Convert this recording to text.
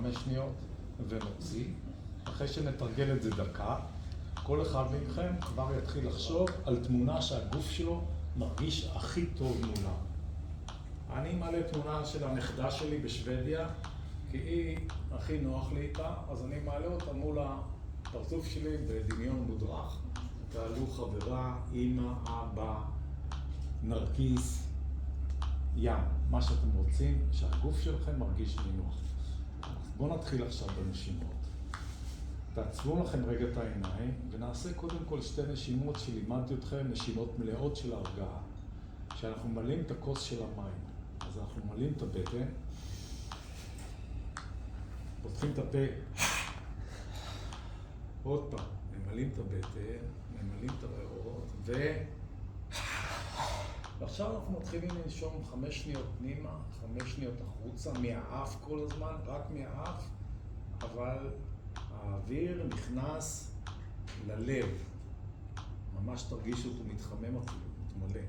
5 שניות ונוציא. אחרי שנתרגל את זה דקה, כל אחד מכם כבר יתחיל לחשוב על תמונה שהגוף שלו מרגיש הכי טוב מולה. אני מעלה תמונה של הנכדה שלי בשוודיה, כי היא הכי נוח לי איתה, אז אני מעלה אותה מול הפרצוף שלי בדמיון מודרך. תעלו חברה, אמא, אבא, נרקיס, ים, מה שאתם רוצים, שהגוף שלכם מרגיש נינוח. אז בואו נתחיל עכשיו בנשימות. תעצבו לכם רגע את העיניים, ונעשה קודם כל 2 נשימות שלימדתי אתכם, נשימות מלאות של הרגעה. כשאנחנו מלאים את הכוס של המים, אז אנחנו מלאים את הבטן, פותחים את הפה, עוד פעם, ממלאים את הבטן, ממלאים את הריאות, ועכשיו אנחנו מתחילים לנשום 5 שניות פנימה, 5 שניות החוצה, מהאף כל הזמן, רק מהאף, אבל האוויר נכנס ללב, ממש תרגיש אותו מתחמם אפילו, מתמלא.